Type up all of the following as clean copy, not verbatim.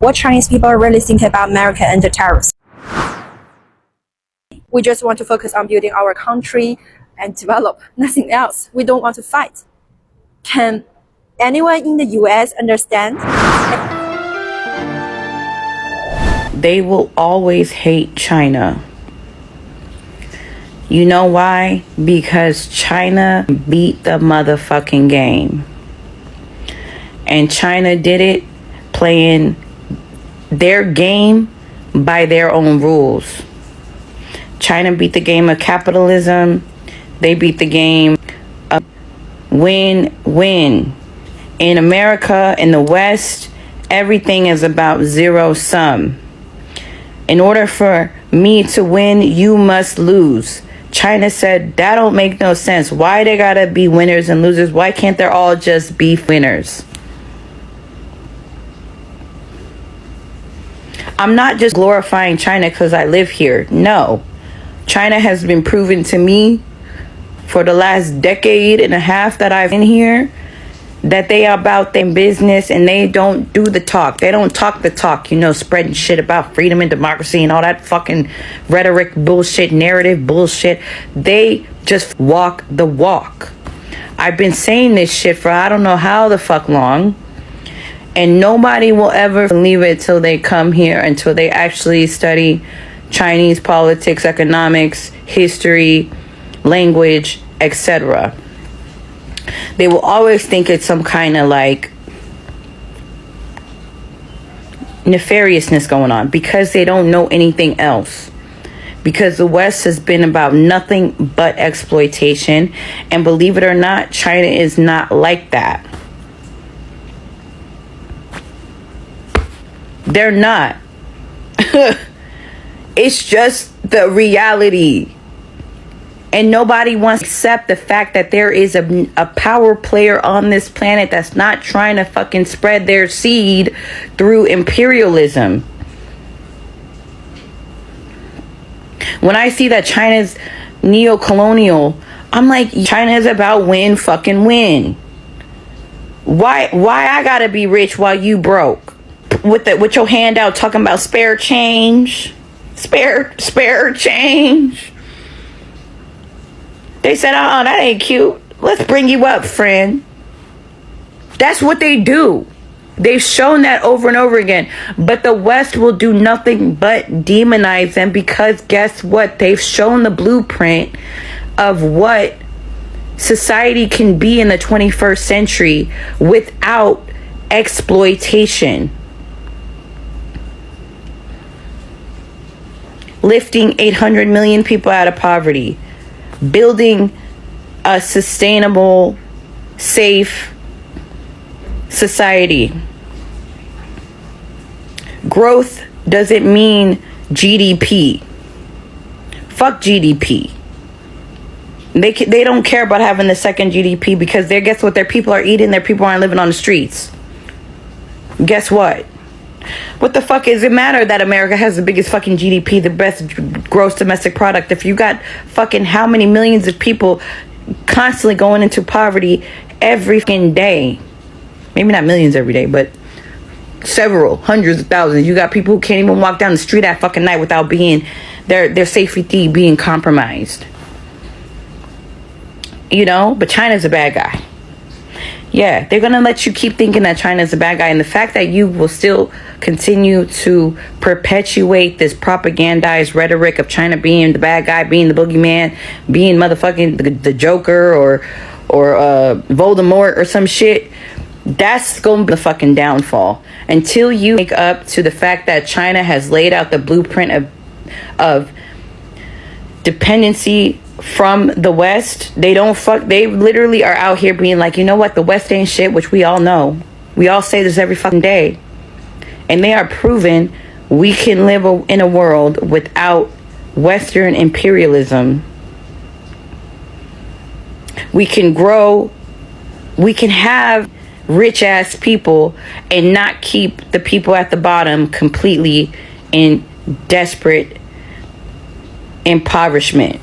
what Chinese people really think about America and the tariffs. We just want to focus on building our country and develop, nothing else. We don't want to fight. Can anyone in the US understand? They will always hate China. You know why? Because China beat the motherfucking game. And China did it playing their game by their own rules. China beat the game of capitalism. They beat the game of win-win. In America, in the West, everything is about zero sum. In order for me to win, you must lose. China said, that don't make no sense. Why they gotta be winners and losers? Why can't they all just be winners? I'm not just glorifying China because I live here. No. China has been proven to me for the last decade and a half that I've been here that they are about their business and they don't do the talk. They don't talk the talk, spreading shit about freedom and democracy and all that fucking rhetoric bullshit, narrative bullshit. They just walk the walk. I've been saying this shit for I don't know how the fuck long. And nobody will ever believe it till they come here, until they actually study Chinese politics, economics, history, language, etc. They will always think it's some kind of like nefariousness going on because they don't know anything else. Because the West has been about nothing but exploitation. And believe it or not, China is not like that. They're not. It's just the reality. And nobody wants to accept the fact that there is a power player on this planet that's not trying to fucking spread their seed through imperialism. When I see that China's neo-colonial, I'm like, China is about win fucking win. Why I gotta be rich while you broke? With your hand out talking about spare change. Spare change. They said, that ain't cute. Let's bring you up, friend. That's what they do. They've shown that over and over again. But the West will do nothing but demonize them because guess what? They've shown the blueprint of what society can be in the 21st century without exploitation. Lifting 800 million people out of poverty. Building a sustainable, safe society. Growth doesn't mean GDP. Fuck GDP. They don't care about having the second GDP because guess what? Their people are eating. Their people aren't living on the streets. Guess what? What the fuck does it matter that America has the biggest fucking GDP, the best gross domestic product, if you got fucking how many millions of people constantly going into poverty every fucking day? Maybe not millions every day, but several hundreds of thousands. You got people who can't even walk down the street at fucking night without being their safety being compromised. But China's a bad guy. Yeah, they're going to let you keep thinking that China's a bad guy. And the fact that you will still continue to perpetuate this propagandized rhetoric of China being the bad guy, being the boogeyman, being motherfucking the Joker or Voldemort or some shit, that's going to be the fucking downfall. Until you wake up to the fact that China has laid out the blueprint of dependency from the West. They literally are out here being like, you know what, the West ain't shit, which we all know. We all say this every fucking day. And they are proving we can live in a world without Western imperialism. We can grow. We can have rich ass people and not keep the people at the bottom completely in desperate impoverishment.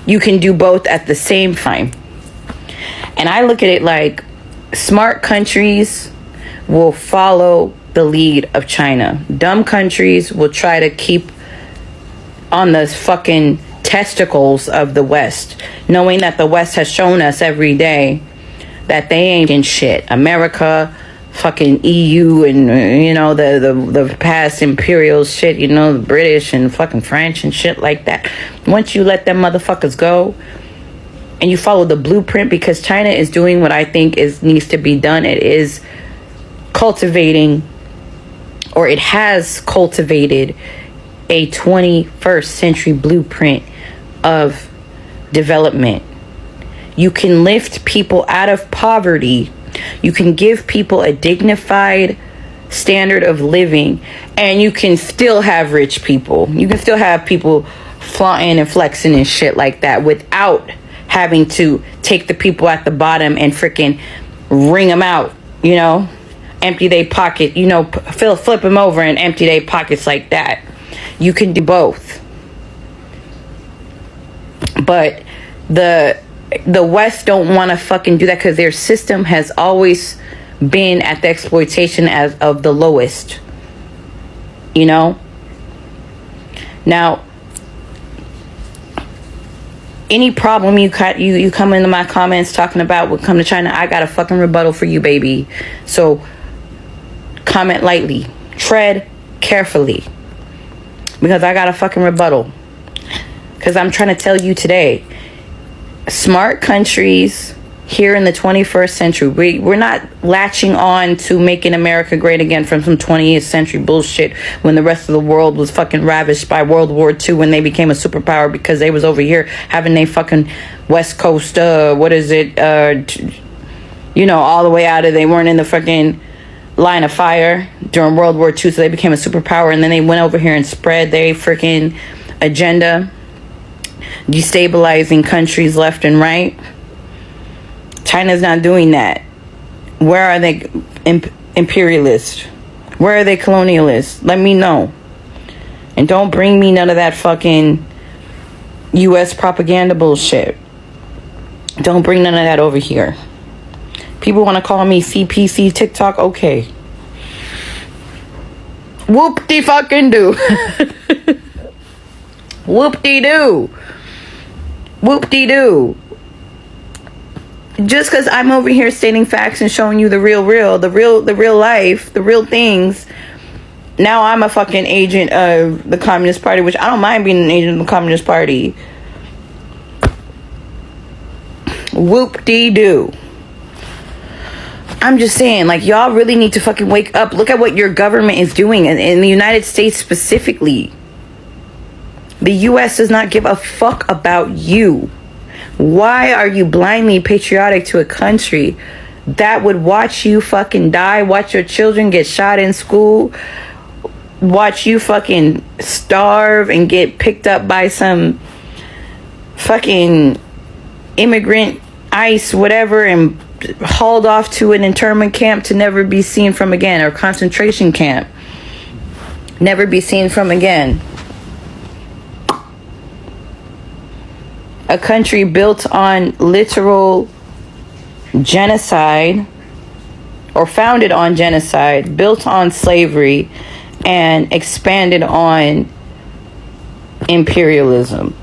You can do both at the same time. And I look at it like smart countries will follow the lead of China. Dumb countries will try to keep on the fucking testicles of the West, knowing that the West has shown us every day that they ain't in shit. America, fucking EU, and the past imperial shit, the British and fucking French and shit like that. Once you let them motherfuckers go and you follow the blueprint, because China is doing what I think needs to be done. It is cultivating, or it has cultivated, a 21st century blueprint of development. You can lift people out of poverty. You can give people a dignified standard of living, and you can still have rich people. You can still have people flaunting and flexing and shit like that without having to take the people at the bottom and freaking wring them out, empty their pocket, flip them over and empty their pockets like that. You can do both. But the West don't want to fucking do that, because their system has always been at the exploitation of the lowest. Now, any problem you come into my comments talking about will come to China, I got a fucking rebuttal for you, baby. So comment lightly, tread carefully, because I got a fucking rebuttal. Because I'm trying to tell you today, smart countries here in the 21st century, we're not latching on to making America great again from some 20th century bullshit when the rest of the world was fucking ravished by World War II, when they became a superpower because they was over here having a fucking West Coast, all the way out of, they weren't in the fucking line of fire during World War II, so they became a superpower, and then they went over here and spread their freaking agenda, destabilizing countries left and right. China's not doing that. Where are they imperialists? Where are they colonialists? Let me know. And don't bring me none of that fucking US propaganda bullshit. Don't bring none of that over here. People want to call me CPC TikTok. Okay. Whoop-de-fucking-do. Whoop-de-doo. Whoop-de-doo. Just because I'm over here stating facts and showing you the real life, the real things, now I'm a fucking agent of the Communist Party, which I don't mind being an agent of the Communist Party. Whoop-de-doo. I'm just saying, y'all really need to fucking wake up. Look at what your government is doing in the United States specifically. The U.S. does not give a fuck about you. Why are you blindly patriotic to a country that would watch you fucking die, watch your children get shot in school, watch you fucking starve and get picked up by some fucking immigrant ICE, whatever, and hauled off to an internment camp to never be seen from again, or concentration camp, never be seen from again? A country built on literal genocide, or founded on genocide, built on slavery, and expanded on imperialism.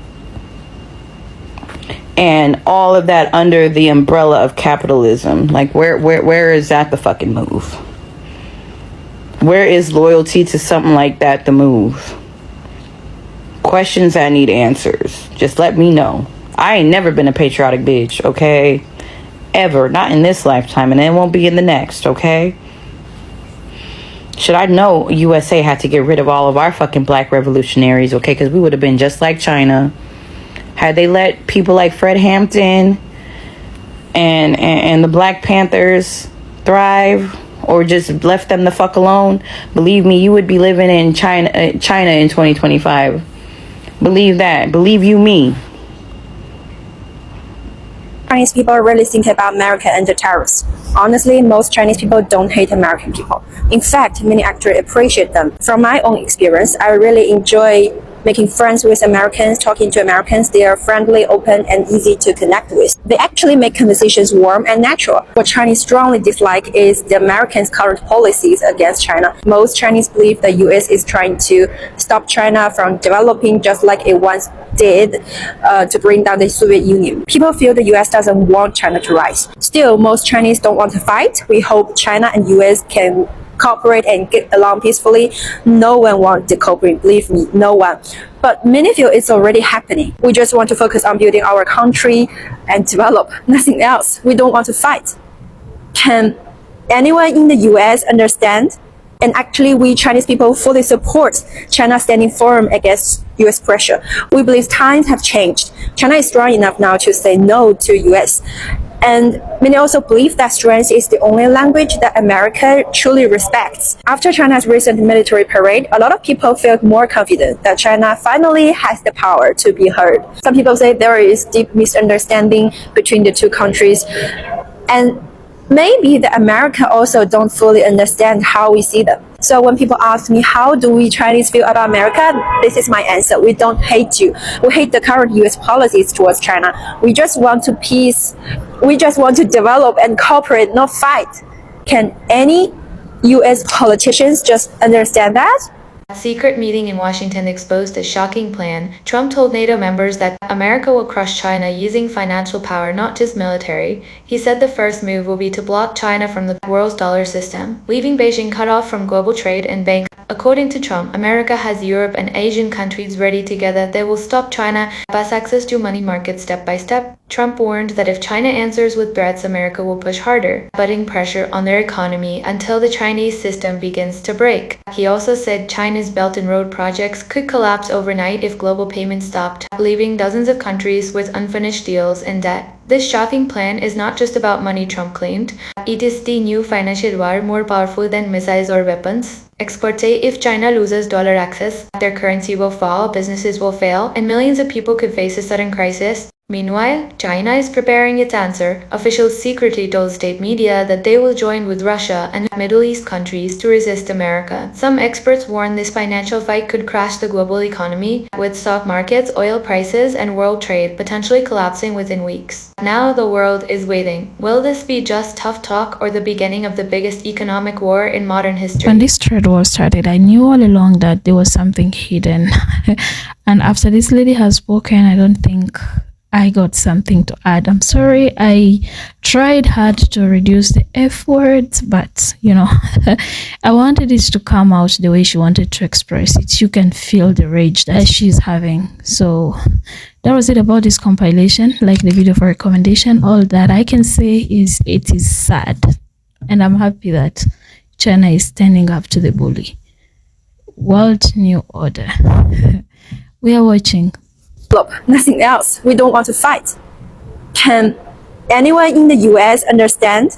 And all of that under the umbrella of capitalism. Where is that the fucking move? Where is loyalty to something like that the move? Questions that need answers. Just let me know. I ain't never been a patriotic bitch, okay? Ever. Not in this lifetime, and it won't be in the next, okay? Should I know USA had to get rid of all of our fucking black revolutionaries, okay? Because we would have been just like China. Had they let people like Fred Hampton and the Black Panthers thrive, or just left them the fuck alone, believe me, you would be living in China in 2025. Believe that. Believe you me. Chinese people really think about America and the tariffs. Honestly, most Chinese people don't hate American people. In fact, many actually appreciate them. From my own experience, I really enjoy making friends with Americans, talking to Americans. They are friendly, open, and easy to connect with. They actually make conversations warm and natural. What Chinese strongly dislike is the Americans' current policies against China. Most Chinese believe the US is trying to stop China from developing just like it once did to bring down the Soviet Union. People feel the US doesn't want China to rise. Still, most Chinese don't want to fight. We hope China and US can cooperate and get along peacefully. No one wants to cooperate, believe me, no one. But many feel it's already happening. We just want to focus on building our country and develop, nothing else. We don't want to fight. Can anyone in the US understand? And actually, we Chinese people fully support China standing firm against US pressure. We believe times have changed. China is strong enough now to say no to US. And many also believe that strength is the only language that America truly respects. After China's recent military parade, a lot of people felt more confident that China finally has the power to be heard. Some people say there is deep misunderstanding between the two countries. And maybe the America also don't fully understand how we see them. So when people ask me, how do we Chinese feel about America? This is my answer. We don't hate you. We hate the current US policies towards China. We just want to peace. We just want to develop and cooperate, not fight. Can any US politicians just understand that? A secret meeting in Washington exposed a shocking plan. Trump told NATO members that America will crush China using financial power, not just military. He said the first move will be to block China from the world's dollar system, leaving Beijing cut off from global trade and banking. According to Trump, America has Europe and Asian countries ready together. They will stop China, pass access to money markets step by step. Trump warned that if China answers with threats, America will push harder, putting pressure on their economy until the Chinese system begins to break. He also said China's Belt and Road projects could collapse overnight if global payments stopped, leaving dozens of countries with unfinished deals and debt. This shocking plan is not just about money, Trump claimed. It is the new financial war, more powerful than missiles or weapons. Experts say if China loses dollar access, their currency will fall, businesses will fail, and millions of people could face a sudden crisis. Meanwhile, China is preparing its answer. Officials secretly told state media that they will join with Russia and Middle East countries to resist America. Some experts warn this financial fight could crash the global economy, with stock markets, oil prices, and world trade potentially collapsing within weeks. Now the world is waiting. Will this be just tough talk or the beginning of the biggest economic war in modern history? When this trade war started, I knew all along that there was something hidden. And after this lady has spoken, I don't think I got something to add. I'm sorry, I tried hard to reduce the F words, but I wanted it to come out the way she wanted to express it. You can feel the rage that she's having. So that was it about this compilation. Like the video for recommendation. All that I can say is it is sad, and I'm happy that China is standing up to the bully. World New Order. We are watching. Nothing else. We don't want to fight. Can anyone in the US understand?